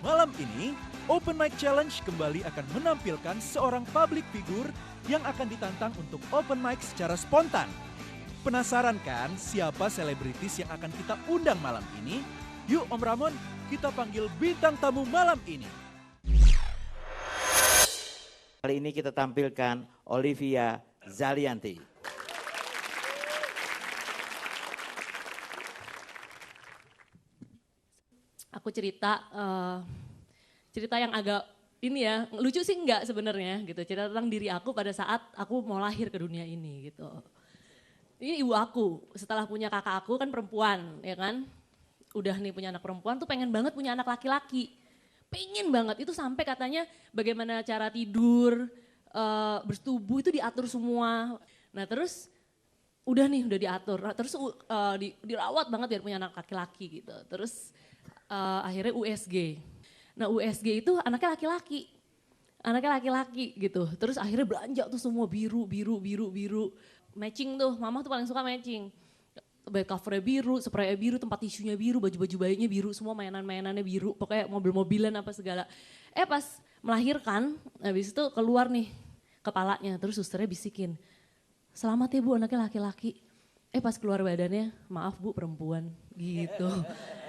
Malam ini, Open Mic Challenge kembali akan menampilkan seorang public figure yang akan ditantang untuk open mic secara spontan. Penasaran kan siapa selebritis yang akan kita undang malam ini? Yuk Om Ramon, kita panggil bintang tamu malam ini. Kali ini kita tampilkan Olivia Zalianty. Aku cerita yang agak ini ya, lucu sih enggak sebenarnya gitu. Cerita tentang diri aku pada saat aku mau lahir ke dunia ini gitu. Ini ibu aku, setelah punya kakak aku kan perempuan ya kan. Udah nih punya anak perempuan tuh pengen banget punya anak laki-laki. Pengen banget, itu sampai katanya bagaimana cara tidur, bersetubuh itu diatur semua. Nah terus udah diatur, terus dirawat banget biar punya anak laki-laki gitu. Terus akhirnya USG. Nah USG itu anaknya laki-laki gitu. Terus akhirnya belanja tuh semua biru. Matching tuh, mama tuh paling suka matching. Bed covernya biru, spraynya biru, tempat tisunya biru, baju-baju bayinya biru, semua mainan-mainannya biru. Pokoknya mobil-mobilan apa segala. Pas melahirkan, habis itu keluar nih kepalanya. Terus susternya bisikin, selamat ya bu anaknya laki-laki. Pas keluar badannya, maaf bu perempuan gitu.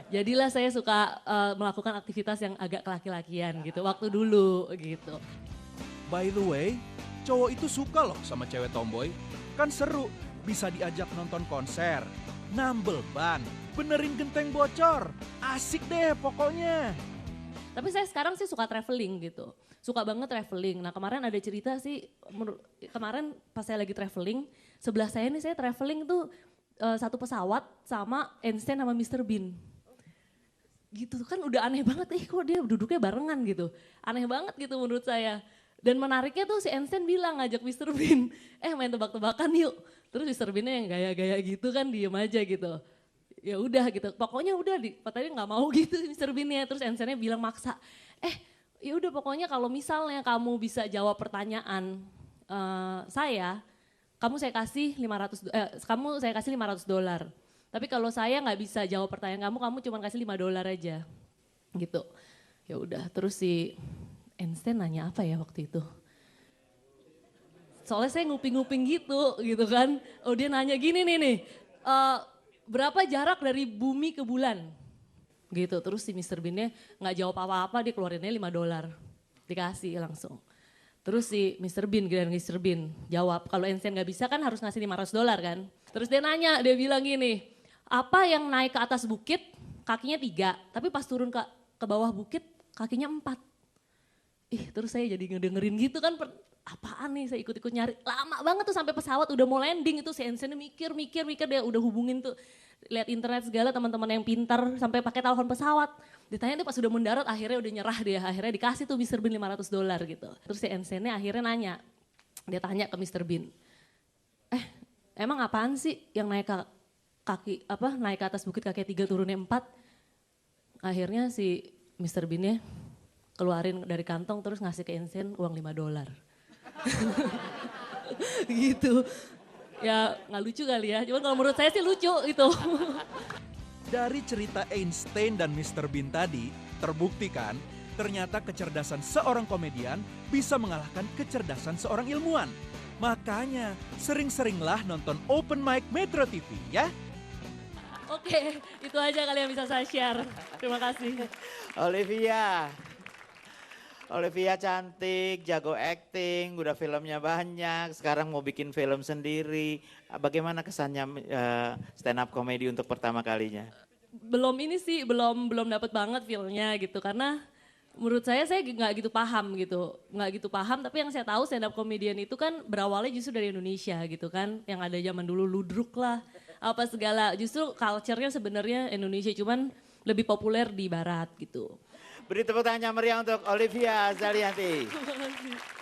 Jadilah saya suka melakukan aktivitas yang agak kelaki-lakian gitu, waktu dulu gitu. By the way, cowok itu suka loh sama cewek tomboy. Kan seru, bisa diajak nonton konser, nambel ban, benerin genteng bocor. Asik deh pokoknya. Tapi saya sekarang sih suka traveling gitu. Suka banget traveling. Nah kemarin ada cerita sih, kemarin pas saya lagi traveling, sebelah saya nih saya traveling tuh satu pesawat sama Einstein sama Mr. Bean. Gitu kan udah aneh banget, kok dia duduknya barengan gitu. Aneh banget gitu menurut saya. Dan menariknya tuh si Einstein bilang ngajak Mr. Bean, main tebak-tebakan yuk. Terus Mr. Bean-nya yang gaya-gaya gitu kan diem aja gitu. Ya udah gitu, pokoknya udah katanya nggak mau gitu Mr. Bean-nya. Terus Einstein-nya bilang maksa, ya udah pokoknya kalau misalnya kamu bisa jawab pertanyaan saya, saya kasih $500. Tapi kalau saya nggak bisa jawab pertanyaan kamu cuma kasih $5 aja. Gitu. Ya udah, terus si Einstein nanya apa ya waktu itu? Soalnya saya nguping-nguping gitu kan. Oh dia nanya gini nih, berapa jarak dari bumi ke bulan? Gitu, terus si Mr. Bean-nya nggak jawab apa-apa, dia keluarinnya $5. Dikasih langsung. Terus si Mr. Bean jawab, kalau Einstein nggak bisa kan harus ngasih $500 kan. Terus dia nanya, dia bilang gini, apa yang naik ke atas bukit kakinya 3, tapi pas turun ke bawah bukit kakinya 4. Terus saya jadi ngedengerin gitu kan, apaan nih, saya ikut-ikut nyari. Lama banget tuh sampai pesawat udah mau landing itu si Einstein mikir, dia udah hubungin tuh. Lihat internet segala teman-teman yang pintar sampai pakai telepon pesawat. Ditanya tuh pas udah mendarat akhirnya udah nyerah dia, akhirnya dikasih tuh Mr. Bean $500 gitu. Terus si Einstein-nya akhirnya nanya, dia tanya ke Mr. Bean, emang apaan sih yang naik naik ke atas bukit kaki 3 turunnya 4? Akhirnya si Mr. Bean-nya keluarin dari kantong terus ngasih ke Einstein uang $5. Gitu. Ya nggak lucu kali ya, cuman kalau menurut saya sih lucu gitu. Dari cerita Einstein dan Mr. Bean tadi, terbukti kan ternyata kecerdasan seorang komedian bisa mengalahkan kecerdasan seorang ilmuwan. Makanya sering-seringlah nonton Open Mic Metro TV ya. Oke, itu aja kali yang bisa saya share. Terima kasih. Olivia cantik, jago acting, udah filmnya banyak, sekarang mau bikin film sendiri. Bagaimana kesannya stand up comedy untuk pertama kalinya? Belum dapat banget feel-nya gitu, karena menurut saya nggak gitu paham. Tapi yang saya tahu stand up comedian itu kan berawalnya justru dari Indonesia gitu kan, yang ada zaman dulu ludruk lah, apa segala. Justru culture-nya sebenarnya Indonesia, cuman lebih populer di Barat gitu. Beri tepuk tangan yang meriah untuk Olivia Zalianty. Terima kasih.